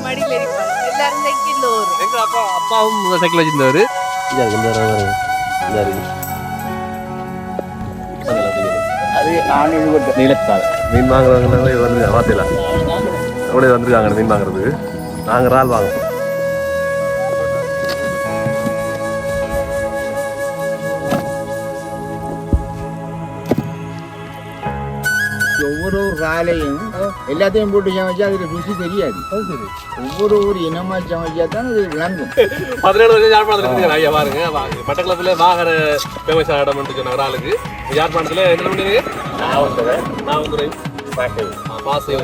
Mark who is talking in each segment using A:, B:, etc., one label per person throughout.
A: மடியில் இருப்பாங்க எல்லாரும் சைக்கிள் ஒரு
B: எங்க அப்பாவும் சைக்கிள் வச்சிருந்தவர்.
C: அது
B: நீலக்கால் மீன் வாங்குறவங்க வந்து வார்த்தையில எவ்வளோ வந்துருக்காங்க மீன் வாங்குறதுக்கு. நாங்கள் இறால் வாங்குறோம்.
C: ஒவ்வொரு இறாலையும் எல்லாத்தையும் போட்டு சமைச்சா அதுல ருசி தெரியாது. ஒவ்வொரு இனமா சமைச்சா தான் அது விளங்கும்.
B: 17 வருஷம் யாழ்ப்பாணத்தில் ஐயா பாருங்க. மட்டக்களப்பில் வாகர ஃபேமஸ் இடம் சொன்ன இறாலுக்கு யாழ்ப்பாணத்தில் என்ன பண்ணுறீங்க? நாவந்துரை பாசை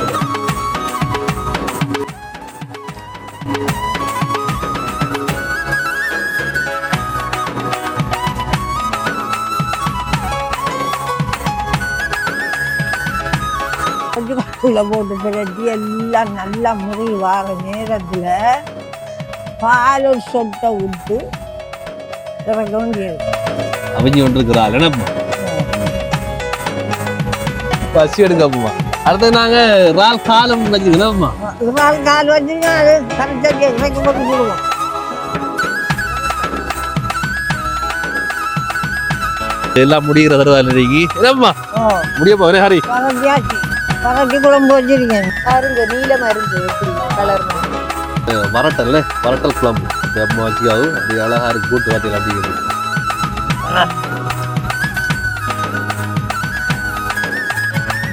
D: போட்டு பிரட்டி எல்லாம் நல்லா முறி வார நேரத்தில் பால் ஒரு சொட்டை விட்டு இறக்க வேண்டியது.
B: அவிஞ்சி கொண்டு இருக்கிறாள் என்னப்பா பசி எடுக்க போமா. அடுத்து நாங்க இறால் காலம் வச்சுக்கலாமா?
D: இறால் கால் வச்சுங்க அது கரெக்டாக இறக்கி போட்டு போடுவோம்.
B: எல்லாம் முடிகிற தருவாள் என்னம்மா முடிய போறேன் ஹரி
D: பரட்டியாச்சு பரட்டி குழம்பு வச்சிருக்கேன்.
A: பாருங்க நீளமா இருந்து எப்படி கலர்
B: வரட்டல் குழம்பு அம்மா வச்சுக்காவும் அப்படி அழகா இருக்கு கூட்டு வார்த்தையில் அப்படிங்கிறது.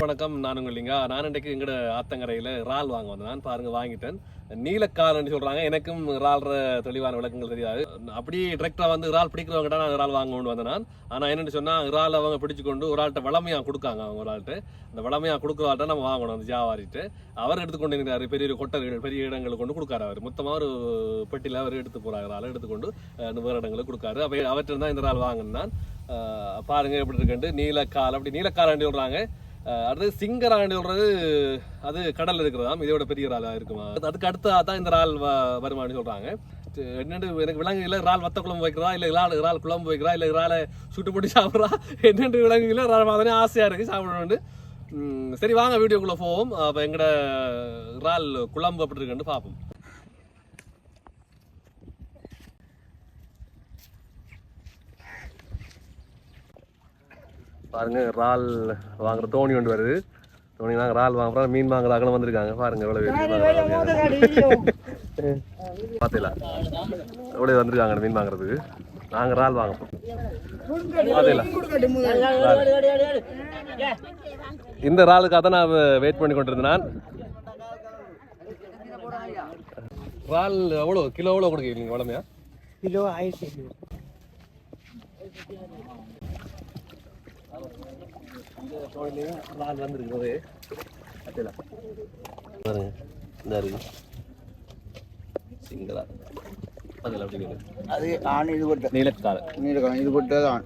B: வணக்கம், நான் உங்கள்லிங்க. நான் இன்றைக்கு எங்கட ஆத்தங்கரையில் இறால் வாங்க வந்தேன். நான் பாருங்க வாங்கிட்டேன். நீலக்கால்னு சொல்றாங்க. எனக்கும் இறால்ற தெளிவான விளக்கங்கள் தெரியாது. அப்படி டிரெக்டா வந்து இறால் பிடிக்கிறவங்கடா நான் இறால் வாங்க கொண்டு வந்தேன் நான். ஆனா என்னன்னு சொன்னா இறால் அவங்க பிடிச்சு கொண்டு ஒரு ஆள்கிட்ட வளமையா கொடுக்காங்க. அவங்க ஒரு ஆள்கிட்ட அந்த வளமையா கொடுக்குற நம்ம வாங்கணும். அந்த ஜாவாரிட்டு அவர் எடுத்துக்கொண்டு இருக்கிறாரு. பெரிய கொட்டர்கள் பெரிய இடங்களுக்கு கொண்டு கொடுக்காரு. அவர் மொத்தமா ஒரு பெட்டியில அவர் எடுத்து போறாரு. இறால் எடுத்துக்கொண்டு வேறு இடங்களுக்கு கொடுக்காரு. அப்ப அவர்கிட்ட தான் இந்த இறால் வாங்கினான். பாருங்க எப்படி இருக்குன்ட்டு. நீலக்கால் அப்படி நீலக்கால் சொல்றாங்க. அடுத்தது சிங்கராண்டி சொல்றது அது கடல் இருக்கிறதாம். இதோட பெரிய இறாலா இருக்குமா? அதுக்கு அடுத்தா தான் இந்த இறால் வருமானு சொல்றாங்க. என்னென்னு எனக்கு விலங்கு இல்லை. இறால் வத்த குழம்பு வைக்கிறா இல்லை இறால் குழம்பு வைக்கிறா இல்லை இறாலை சுட்டு போட்டு சாப்பிட்றா என்னென்று விலங்கு இல்லை. மாதிரி ஆசையா இருக்கு சாப்பிடணும்னு. சரி வாங்க வீடியோக்குள்ள போவோம். அப்போ எங்கட இறால் குழம்பு அப்படி இருக்குன்னு பார்ப்போம். பாருங்க இறால் வாங்குற தோணி கொண்டு வருது. தோணி நாங்கள் இறால் வாங்குறோம். மீன் வாங்குறாங்களும் வந்திருக்காங்க. பாருங்க எவ்வளவு பார்த்தீங்களா எவ்வளவு வந்திருக்காங்க மீன் வாங்குறதுக்கு. நாங்கள் இறால் வாங்குறோம். பார்த்தீங்களா இந்த இறாலுக்காக தான் நான் வெயிட் பண்ணி கொண்டிருந்தேன். இறால் எவ்வளோ கிலோ எவ்வளோ கொடுக்குறீங்க வளமையா?
D: கிலோ 1000.
B: இறால் வந்துருக்கு. பாருங்க இந்த இருக்கு சிங்களா அதில் அப்படிங்கிறது.
C: அது ஆண் இது போட்டு
B: நீலக்கால்
C: இது போட்டு தான்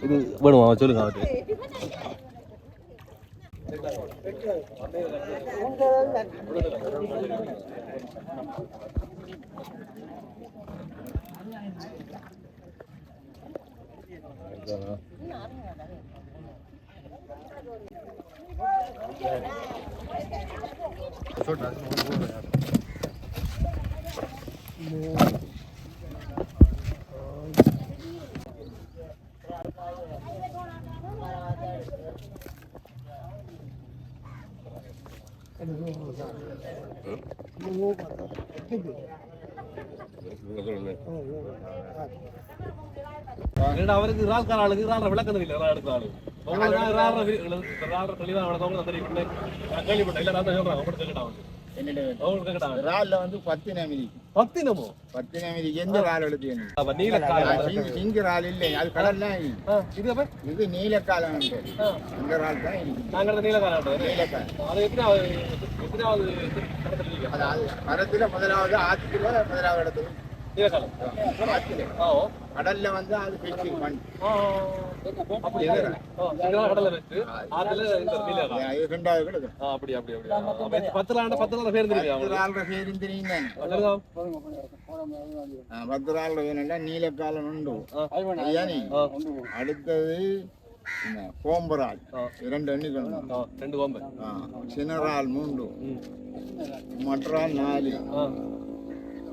B: இது வேணுமா சொல்லுங்க அவருக்கு. அவருக்கு இறால் கால ஆளுக்கு இறால் விளக்கம் தெரியல. இறால் எடுக்கிற ஆளு
C: இறால்ல வந்து 10 நமிதி. 10 நமிதி எந்த இறால் எடுத்து சிங்க இறால் இல்லை. அது கடல்லாம் இது நீலக்காலம். அந்த இறால் தான் மரத்துல முதலாவது ஆத்துல முதலாவது இடத்துல கடல்ல வந்து அது நீலக்காலம் உண்டு. அடுத்தது கோம்பரால்
B: ஆ.
C: 2 எண்ணிக்கணும்.
B: 2 கோம்பு.
C: சின்னரால் 3, மற்றால் 4,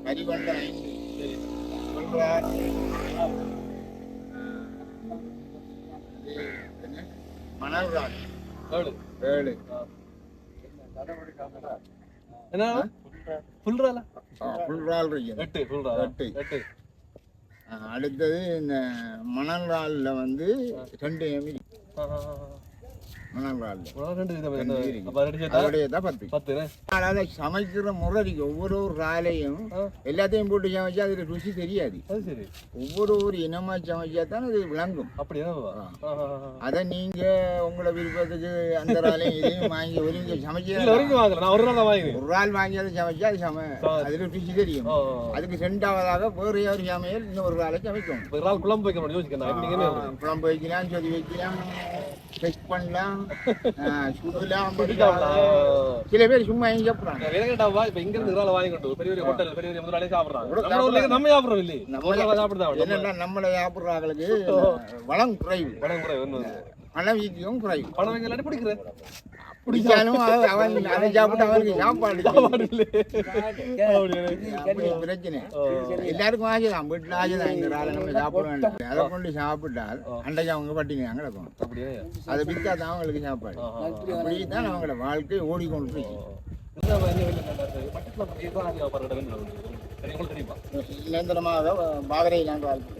C: கரிவண்ட 5, சொல்றால் மணல்ரால் 7.
B: என்ன ஃபுல்ரால?
C: புல்ரால் இருக்கு
B: 8 ஃபுல்ரால் 8.
C: அடுத்தது இந்த மணல்ரால்ல வந்து 2 எமிலி மணல்ரால் அதோடைய தான் 10. அதனால சமைக்கிற முறை இருக்கு. ஒவ்வொரு ராலையும் எல்லாத்தையும் போட்டு சமைச்சா அதுல ருசி தெரியாது. ஒவ்வொரு இனமா சமைச்சா தான் அது விளங்கும். அதை நீங்க உங்களை விருப்பத்துக்கு அந்த ராலையும் இதையும் வாங்கி ஒருங்க சமைக்க ஒரு ரால் வாங்கி அதை சமைச்சா அது அதுல ருசி தெரியும். அதுக்கு 2ஆவதாக வேறு ஒரு சமையல் இன்னொரு ராலை சமைக்கும். குழம்பு வைக்கலாம், சொதி வைக்கலாம், டெஸ்ட் பண்ணலாம், சுடலாம். சில பேர் சும்மா எங்க சாப்பிடுறாங்க. என்னன்னா நம்மளை சாப்பிடுறாங்களுக்கு வளம் குறைவு, பணவீக்கியம் குறைவு. பிடிச்சாலும் அவன் அதை சாப்பிட்டு அவனுக்கு சாப்பாடு பிரச்சனை. எல்லாருக்கும் ஆசைதான், வீட்டுல ஆசைதான் இந்த ராலை நம்ம சாப்பிட வேண்டாம். அதை கொண்டு சாப்பிட்டால் அன்றைக்கு அவங்க பட்டிங்க கிடக்கும். அதை வித்தா தான் அவங்களுக்கு சாப்பாடு. அப்படிதான் அவங்களோட வாழ்க்கை ஓடிக்கொண்டு இருக்கு. நிரந்தரமாக பாகரையிலாண்டு வாழ்க்கை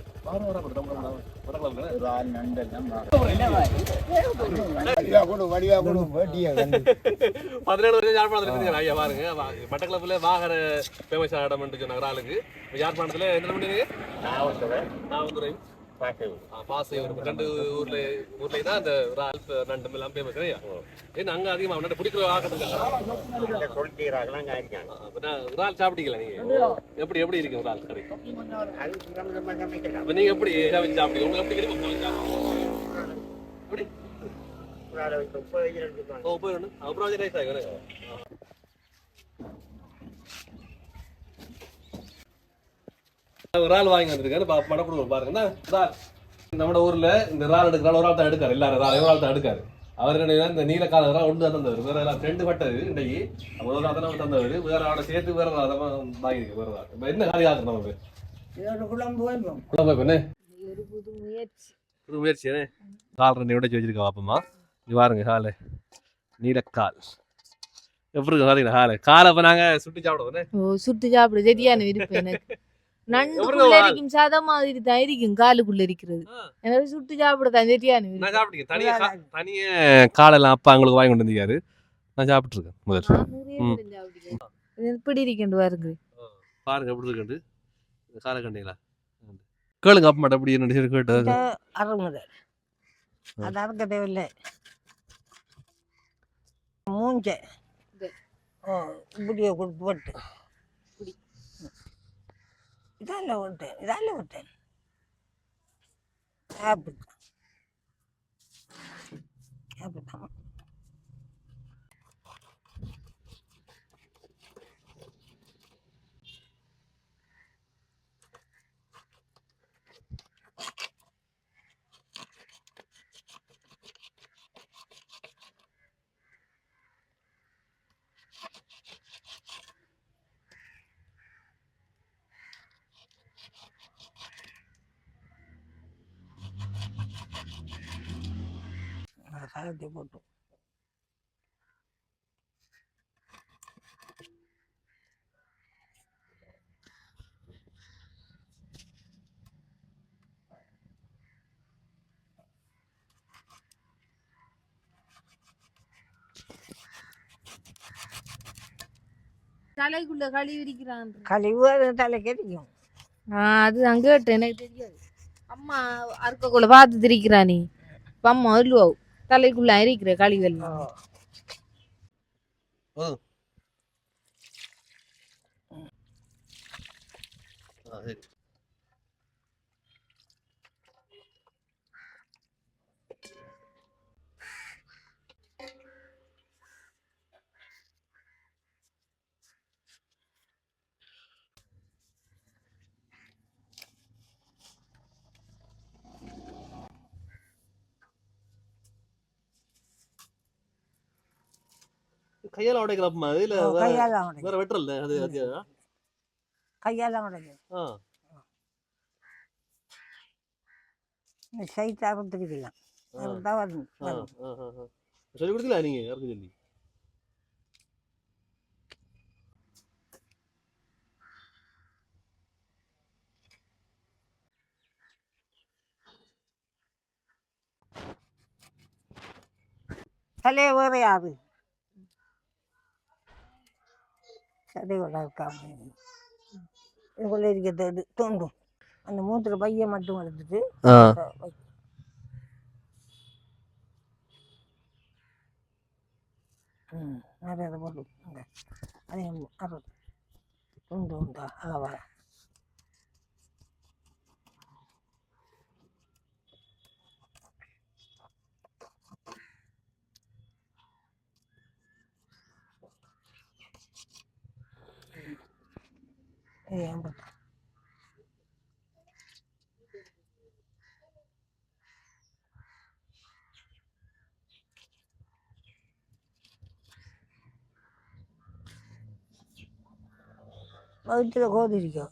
B: மட்டக்களப்புல வாகர ஃபேமஸ் இடம் சொன்னாங்க ஆளுக்கு. யாழ்ப்பாணத்துல எந்த பண்ணீங்க? நாவந்துரை பாசை 2 ஊர்ல தான் அந்த நண்டு எல்லாம் ஃபேமஸ். ஏன்னா அங்க அதிகமா நண்டு பிடிக்கிற ஆக்கத்துக்கு இறால் சாப்பிட்டீங்களா நீங்க? எப்படி இருக்கு இறால் கறி? நீங்க எப்படி சமைச்சு சாப்பிட்டீங்க? உங்களுக்கு எப்படி கிடைக்கும்? அப்புறம் ரைஸ் ஆகும். இறால் வாங்கி வந்திருக்காரு. படம் கொடுக்க பாருங்க. நம்ம ஊர்ல இந்த இறால் எடுக்கிறாள் ஒரு ஆள் தான் எடுக்காரு. எல்லாரும் ஒரு ஆள் தான் எடுக்காரு. அவர் இந்த நீலக்கால இறால் ஒன்று தான் தந்தவர். வேற எல்லாம் 2 பட்டது இன்றைக்கு ஒரு ஆள் தான் தந்தவர். வேற ஆளை சேர்த்து வேற வாங்கிருக்கு. வேற ஆள் என்ன காலி ஆகுது நமக்கு? புது முயற்சி கால் 2 உடைச்சு வச்சிருக்கா பாப்பமா. இது பாருங்க காலை நீலக்கால் எப்படி இருக்கு காலை. காலை இப்ப நாங்க சுட்டு சாப்பிடுவோம்.
A: சுட்டு சாப்பிடு சரியான விருப்பம் எனக்கு. நண்டுக்குள்ள இருக்கும் சாதா மாதிரி தான் இருக்கும் காலுக்குள்ள இருக்கிறது. எனக்கு சுட்டு சாப்பிடத்தான் சரியான
B: நான் சாப்பிட்டேன். தனியே காலெல்லாம் அப்பா எங்களுக்கு வாங்கி கொண்டு வந்திருக்காரு. நான் சாப்பிட்டு இருக்கேன் முதல்.
A: எப்படி இருக்கேன் பாருங்க.
B: பாருங்க எப்படி இருக்கு காலை கண்டீங்களா? கேளுங்க அப்ப மாட்டேன் எப்படி என்ன கேட்டு
D: அறுமுறை அது அறுக்க தேவையில்லை. மூஞ்ச இப்படியே போட்டு இதால விட்டேன் அப்படித்தான். சாதத்தை போட்டு
A: தலைக்குள்ள கழிவு இருக்கிறான்.
D: கழிவு தலை கிடைக்கும்.
A: அது அங்கே எனக்கு தெரியாது. அம்மா அறுக்கக்குள்ள பார்த்து திரிக்கிறானே. அம்மா சொல்லுவா தலைக்குள்ள இருக்கிற கழிவெல்.
B: கையால உடைக்கிறப்பமா அது இல்ல வேற
D: கையால் உடைக்கும்.
B: வேற வெட்டல அது அது
D: கையால் உடைக்கும்.
B: ஆ
D: இந்த சைட் அறுத்துருக்கலாம். அறுத்தா வரும்.
B: ஆ ஆ ஆ சொல்லி கொடுத்தீங்களா நீங்க யாருக்கு சொல்லி
D: தலையை வேற யாரு சதையோட இருக்காம இதுக்குள்ள இருக்கிறது தோண்டும். அந்த மூத்திர பையை மட்டும் எடுத்துட்டு நிறைய அதை போட்டு அதே அது துண்டு உண்டா அளவா வயிற்றுல கோதிரிக்கும்.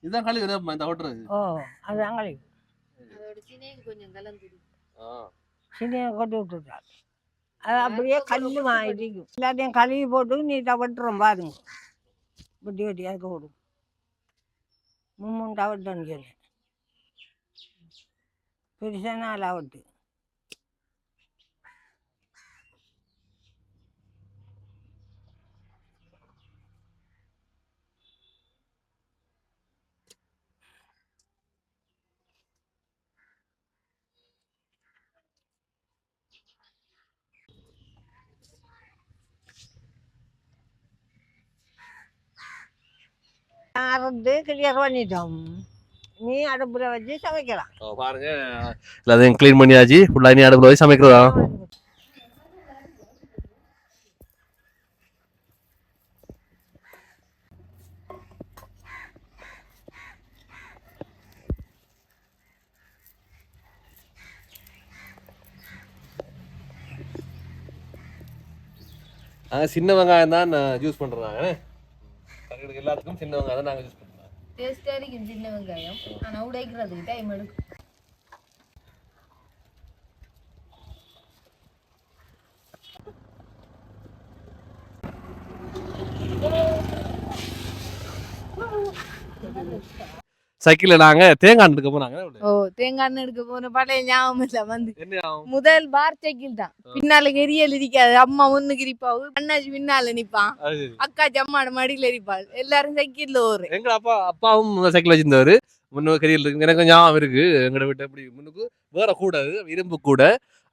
B: இதுதான் களி வேணுமா இந்த ஓட்டுறது
D: ஓ அது அங்கே
A: அதோட சினைக்கு கொஞ்சம் கலந்துடு.
D: சினியை கொட்டி விட்டுட்டாள். அது அப்படியே கல் மாறிக்கும். எல்லாத்தையும் கழுவி போட்டு நீட்டாக வெட்டுறோம் பாருங்க. வெட்டி வெட்டி அதுக்கு போடும். மும்முண்டா வெட்டணும் சொல்லி பெருசாக நாளாக வெட்டு. அறுத்து கிளியர் பண்ணிட்டோம். நீ அடுப்புல வச்சு சமைக்கலாம்.
B: பாருங்க எல்லாத்தையும் க்ளீன் பண்ணியாச்சு ஃபுல்லா நீ அடுப்புல வச்சு சமைக்கிறதா சின்ன வெங்காயம் தான் யூஸ் பண்றாங்க எல்லாத்துக்கும் சின்ன வெங்காயம் தான் நாங்க யூஸ் பண்றோம்
A: டேஸ்டா இருக்கும் சின்ன வெங்காயம். ஆனா உடைக்கிறதுக்கு டைம் எடுக்கும்.
B: சைக்கிள்ல நாங்க தேங்காய் எடுக்க போனாங்க
A: ஓ தேங்காய் எண்ணெய் எடுக்க போன பழைய ஞாபகம் இல்ல வந்து
B: என்ன ஆகும்
A: முதல் பார் சைக்கிள் தான். பின்னால எரியல் இருக்காது. அம்மா முன்னுக்கு இருப்பாவு, அண்ணாச்சி பின்னால நிப்பான், அக்கா ஜம்மாட மடியில இருப்பாள். எல்லாரும் சைக்கிள்ல ஓரு.
B: எங்க அப்பாவும் சைக்கிள் வச்சிருந்தவரு முன்னுக்கு கரியல் இருக்கு எனக்கு ஞாபகம் இருக்கு. எங்கட வீட்டு அப்படி முன்னுக்கு வேற கூடாது இரும்பு கூட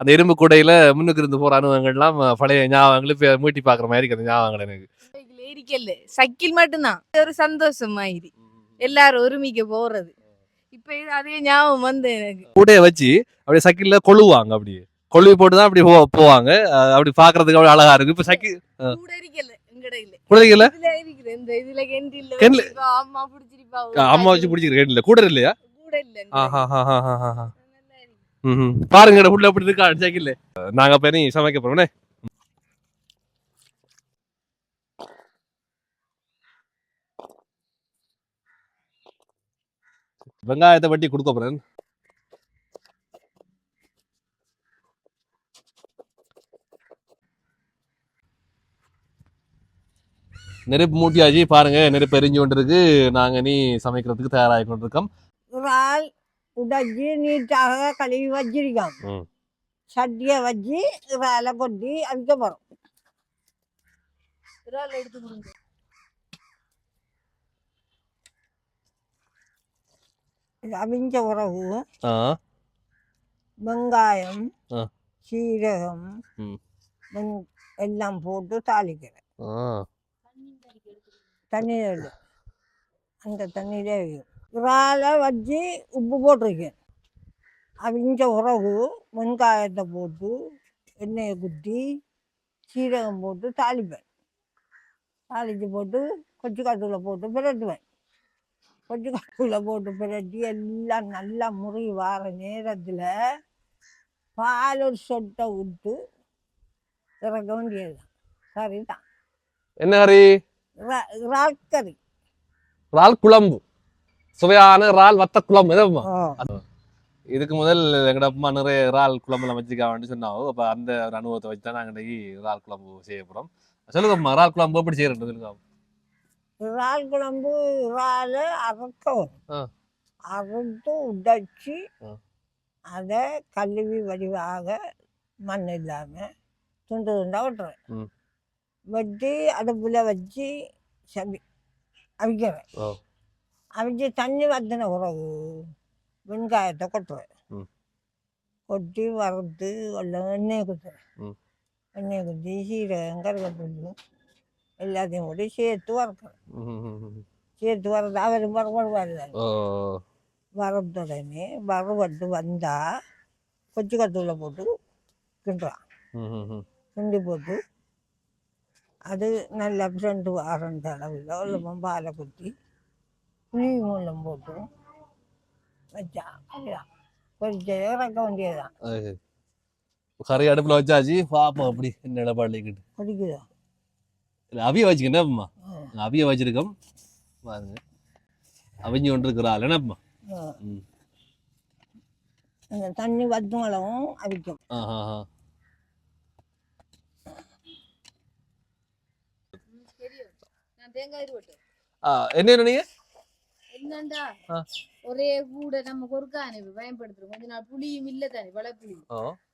B: அந்த இரும்பு கூடையில முன்னுக்கு இருந்து போற அனுபவங்கள்லாம் பழைய ஞாபகங்கள் இப்ப மீட்டி பாக்குற மாதிரி இருக்கு அந்த ஞாபகங்கள் எனக்கு.
A: சைக்கிள் இருக்கல சைக்கிள் மட்டும்தான் ஒரு சந்தோஷம் மாதிரி எல்லாரும் ஒருமிக்க போறது. இப்ப அதே ஞாபகம் வந்து எனக்கு.
B: கூடைய வச்சு அப்படியே சைக்கிள்ல கொழுவாங்க அப்படியே கொழுவி போட்டுதான் அப்படி போவாங்க. அப்படி பாக்குறதுக்கு அவ்வளவு அழகா இருக்கு. இப்ப சைக்கிள்
A: கூட இருக்கல எங்கட இல்ல
B: கூட இருக்கல
A: இதுல இருக்குது. இந்த இதுல கெண்டில்ல
B: கெண்டில்
A: அம்மா பிடிச்சிருப்பா.
B: அம்மா வச்சு பிடிச்சிருக்கு கெண்டில்ல கூட இல்லையா?
A: கூட இல்ல.
B: பாருங்க உள்ள அப்படி இருக்கா சைக்கிள்ல. நாங்க பேர் சமைக்க போறோம். வெங்காயத்தை வட்டி கொடுக்க போறேன். நெருப்பு மூட்டியாச்சு பாருங்க. நெருப்பு எரிஞ்சு கொண்டு இருக்கு. நாங்க நீ சமைக்கிறதுக்கு தயாராகி கொண்டிருக்கோம்.
D: இறால் உடைச்சி நீட்டாக கழுவி வச்சிருக்கோம். சட்டியை வச்சு இறாலை கொட்டி அவிக்க போறோம்.
A: இறால் எடுத்து கொடுங்க.
D: அவிஞ்ச உறவு வெங்காயம் சீரகம் எல்லாம் போட்டு தாளிக்கிறேன். தண்ணீர் அந்த தண்ணீரே இறாலை வச்சு உப்பு போட்டிருக்கேன். அவிஞ்ச உறவு வெங்காயத்தை போட்டு எண்ணெயை குத்தி சீரகம் போட்டு தாளிப்பேன். தாளித்து போட்டு கொச்சிக்காத்தூளை போட்டு பிரட்டுவேன். கொச்சிக்காத்தூளை போட்டு பிரட்டி எல்லாம் நல்லா முறி வார நேரத்தில் பால் ஒரு சொட்டை விட்டு இறக்க வேண்டியது சரிதான்.
B: என்ன கறி?
D: இறால் கறி.
B: இறால் குழம்பு, சுவையான இறால் வத்த குழம்பு. எதம்மா இதுக்கு முதல் எங்கட அம்மா நிறைய இறால் குழம்புலாம் வச்சுக்கான்னு சொன்னாவோ. அப்ப அந்த ஒரு அனுபவத்தை வச்சு தான் நாங்கள் இன்னைக்கு இறால் குழம்பு செய்ய போறோம். சொல்லுங்கம்மா, இறால் குழம்பு எப்படி செய்யறது சொல்லுங்க.
D: இறால் குழம்பு இறால் அறுக்கவும், அறுத்து உடைச்சி அதை கழுவி வடிவாக மண் இல்லாமல் துண்டு துண்டா விட்டுறேன். வெட்டி அடுப்பில் வச்சு அவிக்கிறேன். அவிச்சு தண்ணி வத்தின பிறகு வெங்காயத்தை கொட்டுவேன். கொட்டி வறுத்து வெள்ளம் எண்ணெயை குத்துறேன். எண்ணெயை குத்தி சீரகம் கருவேப்பிலை எல்லாத்தையும் கூட சேர்த்து வறுக்கிறேன். சேர்த்து வறுத்து அவர் வறுவடுவார். வறுத்துடனே வறுவட்டு வந்தால் கொச்சி கத்தூளை போட்டு கிண்டுறான். கிண்டி போட்டு அது நல்லா ஃப்ரெண்டு ஆரண்ட அளவில் வெள்ளம் பாலை குத்தி புளி மூலம் போட்டு வச்சா அதுதான் பொரிச்ச இறக்க வேண்டியதுதான்.
B: கறி அடுப்புல வச்சாச்சு, பாப்போம் அப்படி என்ன இடப்பாடுக்கிட்டு
D: குடிக்குதோ.
B: இல்லை அவிய வச்சுக்கிட்டேன்ப்பா, அவிய வச்சிருக்கோம் பாருங்க. அவிஞ்சு கொண்டு இருக்கிறாள் என்னப்பா.
D: அந்த தண்ணி வத்தும் அளவும் அவிக்கும்.
B: என்ன நீங்க
A: என்னண்டா ஒரே கூட நம்ம கொறுக்கானே பயன்படுத்துறோம். கொஞ்ச நாள் புளியும் இல்ல தானே, வளப்புளி.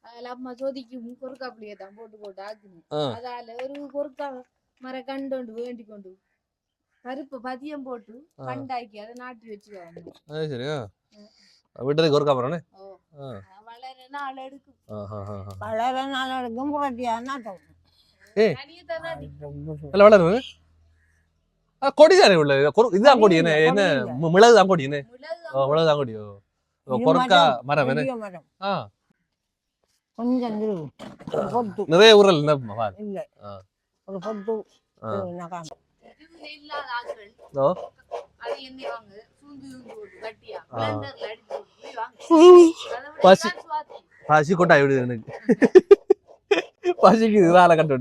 A: அதுல அம்மா சோதிக்கும் கொறுக்கா புளியை தான் போட்டு போட்டு ஆக்கணும். அதால ஒரு கொறுக்கா மர கண்டோண்டு வேண்டி கொண்டு பருப்பு பதியம் போட்டு கண்டாக்கி அதை நாட்டி வச்சுருவாங்க.
B: சரியா வீட்டுக்கு கொறுக்கா மரம்னே
A: வளர நாள் எடுக்கும்.
D: வளர நாள் எடுக்கும். புரட்டியானா
B: வளருது கொடி தானே உள்ள இதுதான் கொடி. என்ன என்ன மிளகு தான் கொடி. என்ன மிளகு தான் கொடியோ கொறுக்கா மரம். என்ன
D: கொஞ்சம்
B: நிறைய ஊரல் இல்ல
D: ஒரு பொட்டு
B: பசி கொட்டாய் விடுது எனக்கு. பசிக்கு இதால கட்டு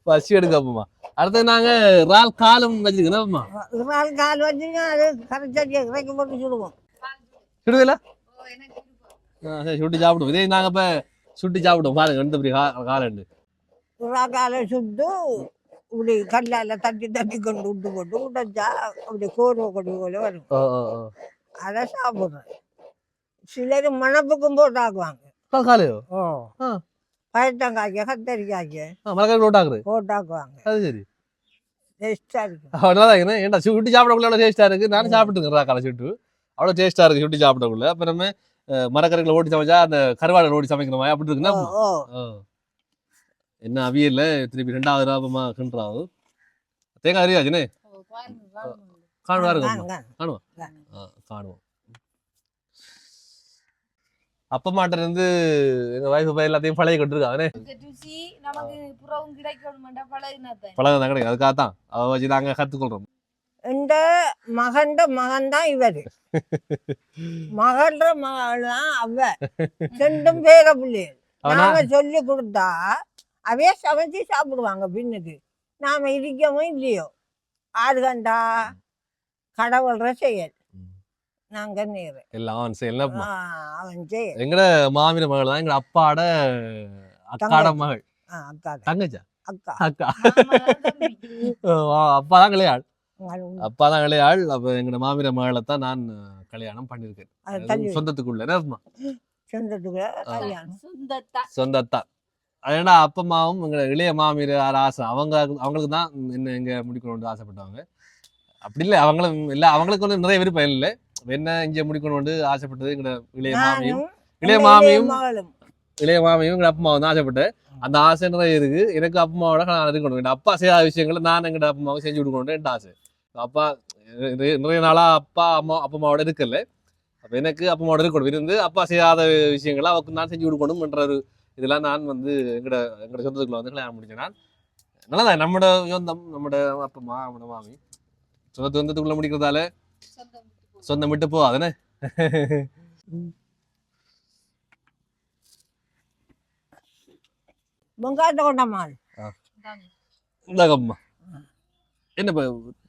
B: பசி எடுக்கப்போமா. அடுத்து நாங்க இறால் காலம் வச்சிருக்கோம்.
D: இறால் கால் வச்சுங்க அது கரைச்சடியை இறக்கி போட்டு சுடுவோம்.
B: சுடுவீங்களா? சரி சுட்டி சாப்பிடுவோம். இதே நாங்க இப்ப சுட்டி சாப்பிடுவோம். பாருங்க ரெண்டு பெரிய காலண்டு
D: இறால் காலை சுட்டு இப்படி கல்லால தட்டி தட்டி கொண்டு விட்டு போட்டு உடைச்சா அப்படி கோர்வை கொடி போல வரும். அதை சாப்பிடுறேன். சிலர் மணப்புக்கும் போட்டு ஆக்குவாங்க. பயத்தங்காய்க்க கத்தரிக்காய்க்க போட்டாக்குவாங்க.
B: அது சரி
D: டேஸ்டா இருக்கு.
B: அவ்வளோதான். ஏன்டா சுட்டி சாப்பிடக்குள்ள எவ்வளோ டேஸ்டா இருக்கு. நானும் சாப்பிட்டுருக்கேன் காலை சுட்டு அவ்வளோ டேஸ்டா இருக்கு சுட்டி சாப்பிடக்குள்ள. அப்புறமே மரக்கறிகளை ஓட்டி சமைச்சா அந்த கருவாடை ஓட்டி சமைக்கிற மாதிரி அப்படி இருக்குன்னா என்ன அவியல்ல திருப்பி 2வது ராபமா கிண்டுறாவு. தேங்காய் அறியாச்சுனே காணுவா காணுவோம் காணுவோம். அப்ப மாட்ட இருந்து எங்க வைஃப் எல்லாத்தையும் பழகி கொண்டிருக்காங்க. பழகதான் கிடைக்கும். அதுக்காகத்தான் அவ வச்சு நாங்க கத்துக்கொள்றோம்.
D: இந்த மகண்ட மகன் தான் இவரு. மகள்ற மகள் தான் அவ. ரெண்டும் பேர பிள்ளைகள். நாங்க சொல்லி கொடுத்தா அவையே சமைச்சு சாப்பிடுவாங்க. பின்னுக்கு நாம இருக்கவும் இல்லையோ ஆறு கண்டா கடவுள்ற செயல். நாங்க நேரு
B: எல்லாம் அவன் செயல்.
D: அவன் செயல்.
B: எங்கட மாமிர மகள் தான் எங்க அப்பாட அக்காட மகள். தங்கச்சா
D: அக்கா
B: அக்கா அப்பாதான் கல்யாண். அப்பாதான் கல்யாண். அப்ப எங்கட மாமிர மகளை தான் நான் கல்யாணம் பண்ணிருக்கேன். சொந்தத்துக்குள்ள சொந்தத்தான். ஏன்னா அப்பம்மாவும் எங்க இளைய மாமியார் ஆசை. அவங்களுக்கு தான் என்ன எங்க முடிக்கணும்னு ஆசைப்பட்டவங்க. அப்படி இல்லை அவங்களும் இல்லை. அவங்களுக்கு வந்து நிறைய விருப்பம் இல்லை. என்ன இங்க முடிக்கணும்னு ஆசைப்பட்டது எங்க இளைய மாமியும் எங்க அப்பம்மாவும் தான் ஆசைப்பட்டு. அந்த ஆசை நிறைய இருக்கு. எனக்கு அப்பம்மாவோட நான் இருக்கணும். எங்க அப்பா செய்யாத விஷயங்களை நான் எங்க அப்பம்மாவுக்கு செஞ்சு கொடுக்கணும்னு என் ஆசை. அப்பா நிறைய நாளா அப்பம்மாவோட இருக்கல. அப்ப எனக்கு அப்பம்மாவோட இருக்கணும். இருந்து அப்பா செய்யாத விஷயங்களை அவருக்கு நான் செஞ்சு கொடுக்கணும்ன்ற ஒரு இதெல்லாம் நான் வந்து எங்கட சொந்தத்துக்குள்ள வந்து கல்யாணம் முடிச்சேன். நான் நல்லதான் நம்மட சொந்தம், நம்மட அப்பம்மா, நம்மட மாமி சொந்தத்துக்குள்ள முடிக்கிறதால சொந்தம் விட்டு போகாதுன்னு.
D: வெங்காயத்தை கொண்டாமா
B: இந்தாங்கம்மா என்ன இப்போ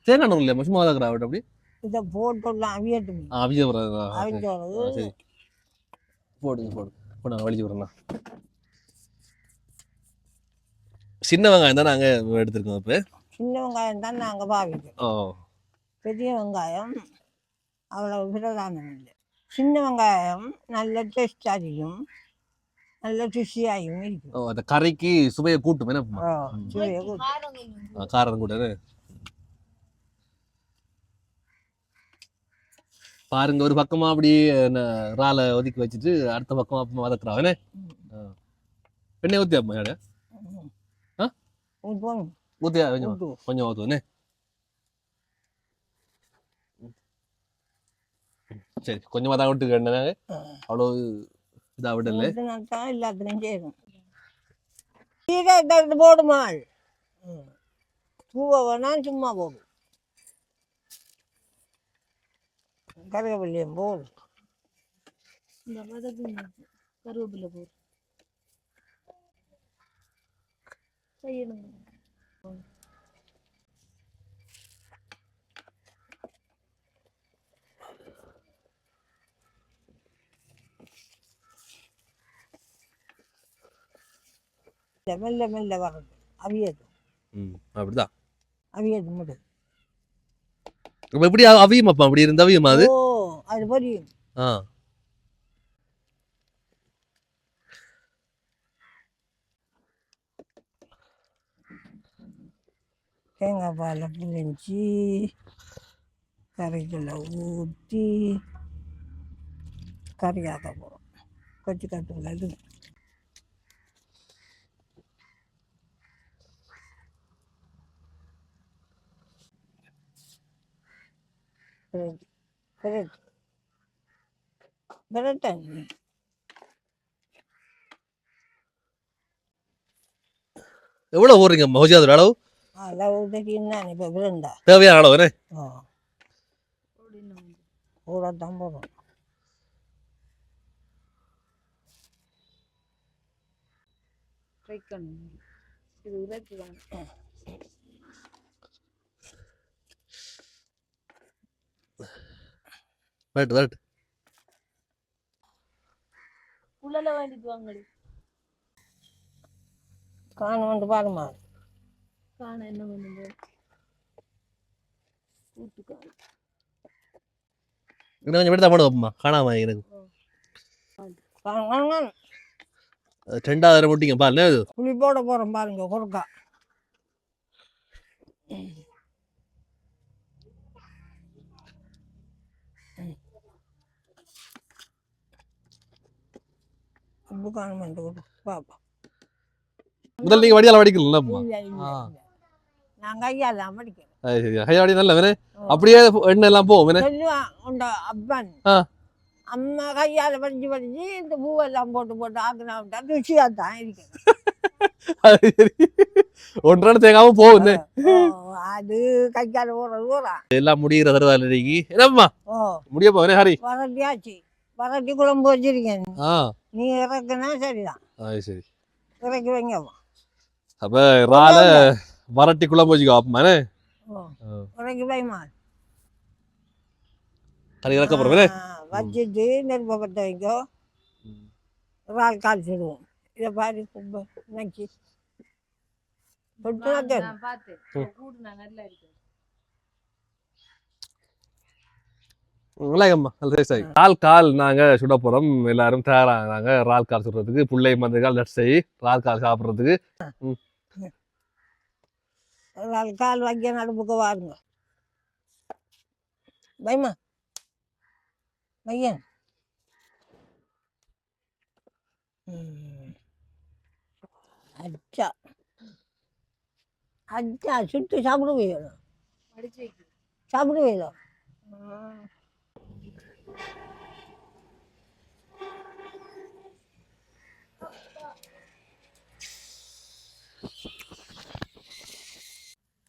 B: தேங்காய் இல்லையா சும்மா தான் இருக்கிறா அப்படி
D: இதை போட்டுடலாம் அவியட்டும்
B: அவிய
D: அவிஞ்சோடு
B: சரி போடுங்க போடுங்க வலிச்சு விட்றேண்ணா சின்ன வெங்காயம் தான் நாங்கள் எடுத்துருக்கோம் இப்போ
D: சின்ன வெங்காயம் தான் நாங்கள் பாவிக்கிறோம் பெரிய வெங்காயம் அவ்வளோ பிரதானம் இல்லை சின்ன வெங்காயம் நல்ல டேஸ்டாகியும் நல்ல ருசியாகவும் இருக்கும்
B: அந்த கறிக்கு சுவையை கூட்டும் என்ன
D: சுவையை கூட்டும்
B: காரம் கூட பாருங்க ஒரு பக்கமா அப்படி இறாலை ஒதுக்கி வச்சுட்டு அடுத்த பக்கமா அப்பமா வதக்குறான் என்ன எண்ணெய் ஊற்றி அப்பமா யாரு ஊற்றியா கொஞ்சம் ஊற்றுவனே சரி கொஞ்சமாக தான் விட்டு எண்ணெய் அவ்வளோ இதாக விடல
D: எல்லாத்துலையும் செய்யணும் கீரை போடுமாள் பூவை வேணா சும்மா போடும் கருவேப்பிலையும் போடு
A: கருவேப்பிலை போடு செய்யணும்
D: மெல்ல மெல்ல வரது அவியது
B: அப்படிதான்
D: அவியது முடியும்
B: எப்படி அவியுமாப்பா அப்படி இருந்த அவியுமா அது
D: அது புரியும் தேங்காய் பாலை பிழிஞ்சி கறிக்குள்ள ஊற்றி கறியாக்க போகிறோம் கொச்சி கட்டுல இது
B: எவ்வளோ போடுறீங்க மோஜி அதோட அளவு தேவையான அளவு
D: கூட தான் போதும்
A: இது உரைப்பு தான்
B: ரைட்
A: குழல வேண்டிட்டு வாங்கடி
D: காணும் வந்து பாருமா
A: காண என்ன பண்ணுங்க கூட்டுக்காரு
B: இன்னும் கொஞ்சம் விட பண்ணுவோம்மா காணாம எனக்கு ரெண்டாவது முட்டிங்க பாருங்க
D: புளி போட போகிறோம் பாருங்க குறுக்கா உப்பு காணுமெண்டு பாப்பா
B: முதல்ல நீங்க வடியால வடிக்கல
D: நாங்கள் ஐயாலாம் படிக்கிறோம்
B: சரி ஐயா வடி நல்ல வேணே அப்படியே எண்ணெய் எல்லாம் போகும்
D: சொல்லுவான் உண்ட அப்பன் அம்மா கையால் படிச்சு இந்த பூவெல்லாம் போட்டு ஆக்கினா ருசியாக தான் இருக்கேன்
B: ஒன்றரை தேங்காவும் போகுது
D: அது கையால் போடுறது
B: எல்லாம் முடிகிற தருவாள் இன்னைக்கு என்னம்மா முடிய போவேனே ஹரி
D: வரட்டியாச்சு வரட்டி குழம்பு வச்சிருக்கேன் நீ இறக்குனா சரிதான்
B: சரி
D: இறக்கி வைங்கம்மா
B: அப்ப இறால வரட்டி குழம்பு வச்சுக்கோ அப்பமானே
D: இறக்கி வைமா
B: கறி இறக்க போறவே
D: வச்சுட்டு நெருப்பை பற்ற வைக்கோ இறால் காய்ச்சிடுவோம் இதை பாரு நக்கி
B: கால் நாங்க சுட போறோம் எல்லாரும் தயாராங்க இறால் கால் சுடுறதுக்கு பிள்ளை மந்தகால் நட்ஸை இறால் கால் சாப்பிடுறதுக்கு
D: கால் வைக்க நடுப்புக்கு வாருங்க பயமா பையன் அச்சா அச்சா சுட்டு சாப்பிடுவீங்களோ சாப்பிடுவீங்களோ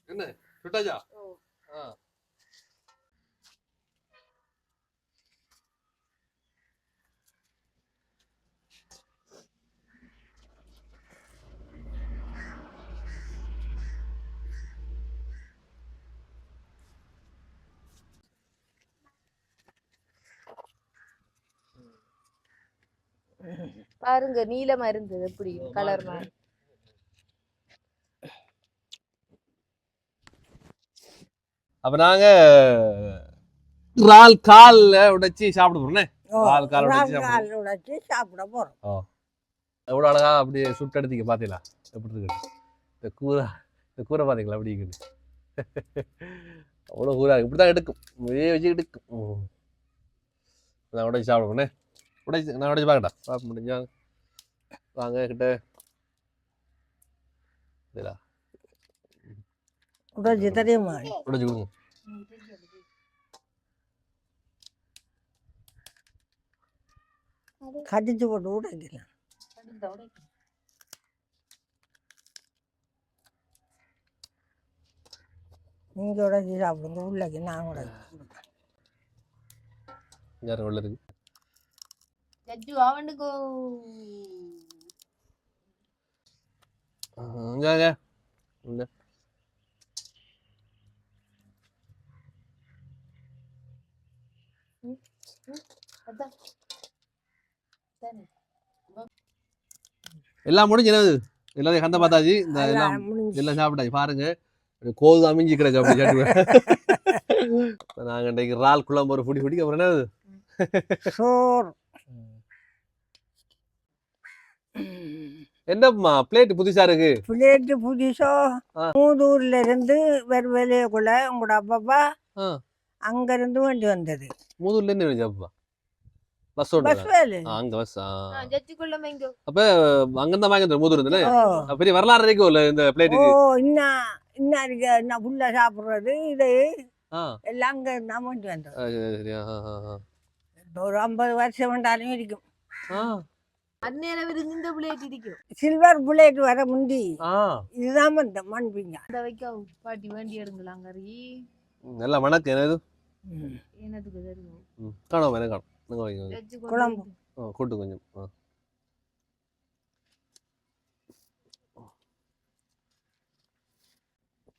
B: என்ன சுட்டாஜா
A: பாருங்க நீலமா இருந்தது எப்படி கலர் மாதிரி.
B: அப்ப நாங்க இறால் கால்ல உடைச்சி சாப்பிட போறோம். இறால் கால்
D: உடைச்சி சாப்பிட போறோம்.
B: எவ்வளவு அழகா அப்படியே சுட்டெடுத்தீங்க பாத்தீங்களா? எப்படி இருக்கு இந்த கூரை? இந்த கூரை பாத்தீங்களா அப்படி இருக்குது? அவ்வளோ கூரா இப்படிதான் எடுக்கும், வச்சு எடுக்கும். நான் உடைச்சி சாப்பிடுவோண்ணே. நான் உடைச்சி பார்க்கட்டா? பார்க்க முடிஞ்சா வாங்க கிட்ட.
D: உடைச்சி தெரியுமா?
B: உடைச்சி கொடுங்க.
D: கடிச்சு போட்டு உடைக்கலாம். நீங்க உடைச்சி சாப்பிடுங்க, உள்ளக்கு நான் உடைச்சி
B: உள்ள இருக்கு.
A: அவனுக்கு
B: எல்லாம் முடிஞ்சு எல்லாத்தையும் கந்த பார்த்தாச்சு. இந்த எல்லாம் எல்லாம் சாப்பிட்டாச்சு. பாருங்க கோது அமைஞ்சு கிடக்கு அப்படி சாப்பிடுவேன். நாங்க இன்றைக்கு இறால் குழம்பு ஒரு புடி அப்புறம் என்னது
D: சோறு.
B: என்னம்மா பிளேட் புதுசா இருக்கு?
D: பிளேட் புதுசோ? மூதூர்ல இருந்து வெளியக்குள்ள உங்களோட அப்பா அங்க இருந்து வண்டி வந்தது.
B: மூதூர்ல இருந்து அப்பா பஸ் வேலை அங்க பஸ். அப்ப அங்கிருந்தா வாங்கி மூதூர் இருந்தே பெரிய வரலாறு இருக்கும்ல இந்த பிளேட்டுக்கு.
D: இன்னும் ஃபுல்லா சாப்பிடுறது இது எல்லாம் அங்க இருந்தா வண்டி வந்தது. ஒரு 50 வருஷம் வந்தாலும் இருக்கும். சில்வர் புல்லட் வர முந்தி இதுதான் மண் பிங்க
A: பாட்டி வேண்டி எடுங்களாங்க.
B: நல்லா வணக்கம். என்னது
A: என்னதுக்கு தெரியும்
B: காணும் எனக்கு காணும்
D: குழம்பு
B: கூட்டு கொஞ்சம்.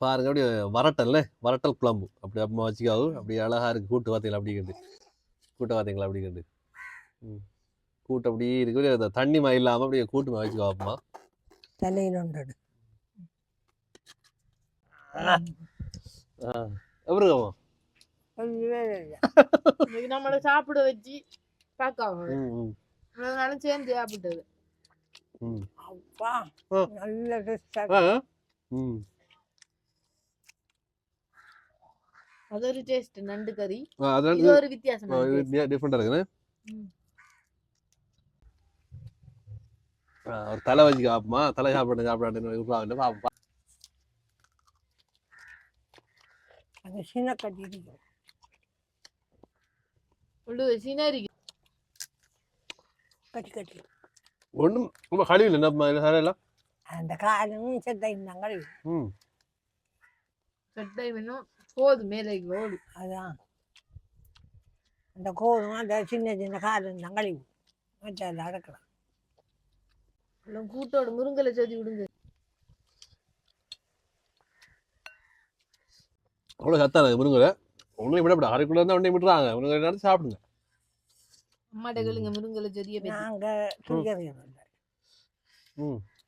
B: பாருங்க அப்படியே வரட்டல் குழம்பு அப்படி அம்மா வச்சுக்காவு. அப்படி அழகா இருக்கு. கூட்டு பார்த்தீங்களா அப்படி கேட்டு? கூட்டை பார்த்தீங்களா அப்படி கேட்டு? கூட்டு அப்படி இருக்கு. தண்ணி மா இல்லாம அப்படியே கூட்டு வச்சுக்கோ அம்மா.
D: தலையில உண்டு
B: எப்படி இருக்கோமா?
A: நம்மள சாப்பிட வச்சு பார்க்காம சேர்ந்து சாப்பிட்டது. அது ஒரு டேஸ்ட். நண்டு கறி இது ஒரு வித்தியாசமா
B: டிஃபரெண்டா இருக்குன்னு ஒரு தலை வச்சு காப்புமா. தலை சாப்பிடாண்டு பாப்பா.
D: சின்ன கட்டி இருக்கு. கட்டி
B: ஒன்றும் ரொம்ப கழிவு இல்லை.
D: அந்த காலும் செட்டை கழிவு.
A: செட்டை வேணும். கோது மேலே கோடு.
D: அதான் அந்த கோதும் அந்த சின்ன சின்ன காலம் தான் கழிவு. மற்ற அடக்கலாம்.
A: கூட்டோட முருங்கலை சொதி விடுங்க.
B: அவ்வளோ சத்தான முருங்கலை ஒன்றும் விடப்பட. அரைக்குள்ள இருந்தால் ஒன்றையும் விட்டுறாங்க. முருங்கலை சாப்பிடுங்க.
A: அம்மாட்ட கேளுங்க முருங்கலை சொதியை.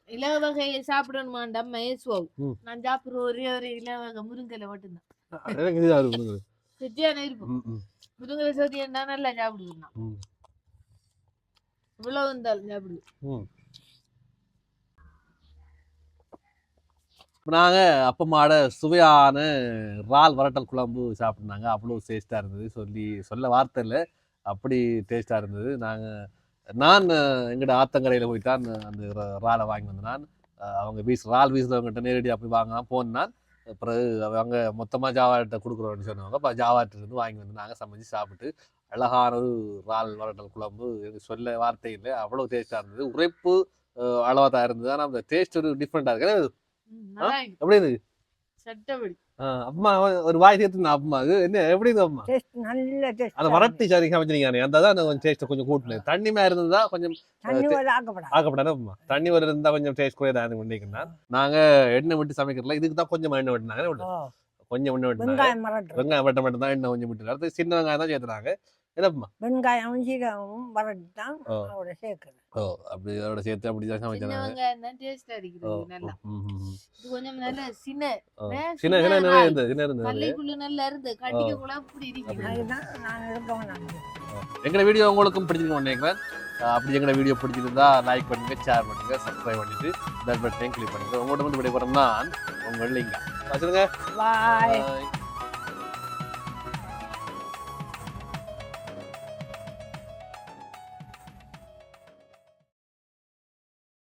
B: இலவ
A: வகையை சாப்பிடணுமாண்டா மயசுவாவு. நான் சாப்பிடுற ஒரே ஒரு இலவ வகை முருங்கலை மட்டும்தான். செட்டியான இருக்கும். முருங்கலை சொதி என்ன நல்லா சாப்பிடுவேன். இவ்வளவு இருந்தாலும் சாப்பிடுவேன்.
B: நாங்கள் அப்பம்மாட சுவையான இறால் வரட்டல் குழம்பு சாப்பிட்னாங்க. அவ்வளோ டேஸ்ட்டாக இருந்தது. சொல்ல வார்த்தை இல்லை, அப்படி டேஸ்ட்டாக இருந்தது. நான் எங்கள்ட ஆத்தங்கரையில் போய்தான் அந்த இறாலை வாங்கி வந்தேன். நான் அவங்க இறால் வீசுறவங்ககிட்ட நேரடியாக போய் வாங்கலாம் போனான். பிறகு அவங்க மொத்தமாக ஜாவாட்ட கொடுக்குறோன்னு சொன்னவங்க. அப்போ ஜாவாட்டிலேருந்து வாங்கி வந்து நாங்கள் சமைச்சு சாப்பிட்டு அழகான ஒரு இறால் வரட்டல் குழம்பு சொல்ல வார்த்தை இல்லை, அவ்வளோ டேஸ்ட்டாக இருந்தது. உரைப்பு அளவாக தான் இருந்தது. ஆனால் அந்த டேஸ்ட் ஒரு டிஃப்ரெண்ட்டாக இருக்கு. எப்படி இருந்துச்சு? அம்மா ஒரு வாய் சேர்த்து அம்மாவுக்கு என்ன எப்படி இருந்தது அம்மா? அந்த வரட்டி சாரி சமைச்சிருக்கானே அந்த தான் கொஞ்சம் டேஸ்ட் கொஞ்சம் கூட்டினேன். தண்ணி மேல இருந்ததா கொஞ்சம் ஆக்கப்படாது அம்மா. தண்ணி வர இருந்தா கொஞ்சம் டேஸ்ட் குறையதா பண்ணிக்கிறேன். நாங்க எண்ணெய் விட்டு சமைக்கிறல, இதுக்கு தான் கொஞ்சம் எண்ணெய் விட்டுனாங்க. கொஞ்சம் எண்ணெய் விட்டுனாங்க. வெங்காயம் வெட்ட மட்டும் தான் எண்ணெய் கொஞ்சம் விட்டு. அடுத்து சின்ன வெங்காயம் தான் சேர்த்துனாங்க. என்னப்பா
D: வெங்காயம் சீரகமும் வரட்டு தான் அவரோட சேர்க்கணும்.
B: அப்படி அதோட சேர்த்து அப்படிதான்
A: சின்ன
B: சமைச்சேன்
A: வெங்காயம் தான் டேஸ்ட் அடிக்கிறது நல்லா. இது கொஞ்சம் நல்ல சின்ன
B: சின்ன சின்ன நிறைய இருந்தது சின்ன இருந்தது
A: பள்ளிக்குள்ள நல்லா இருந்து கட்டிக்க கூட அப்படி இருக்குது.
D: அதுதான் நான் எடுக்கணும்.
B: எங்களோட வீடியோ உங்களுக்கும் பிடிச்சிருக்கோம் நினைக்கிறேன். அப்படி எங்களோட வீடியோ பிடிச்சிருந்தா லைக் பண்ணுங்க, ஷேர் பண்ணுங்க, சப்ஸ்கிரைப் பண்ணிட்டு பெல் பட்டனையும் கிளிக் பண்ணுங்க. உங்கள்கிட்ட வந்து விடைபெறோம் நான் உங்கள் லிங்கா. வச்சுருங்க.
D: பாய்.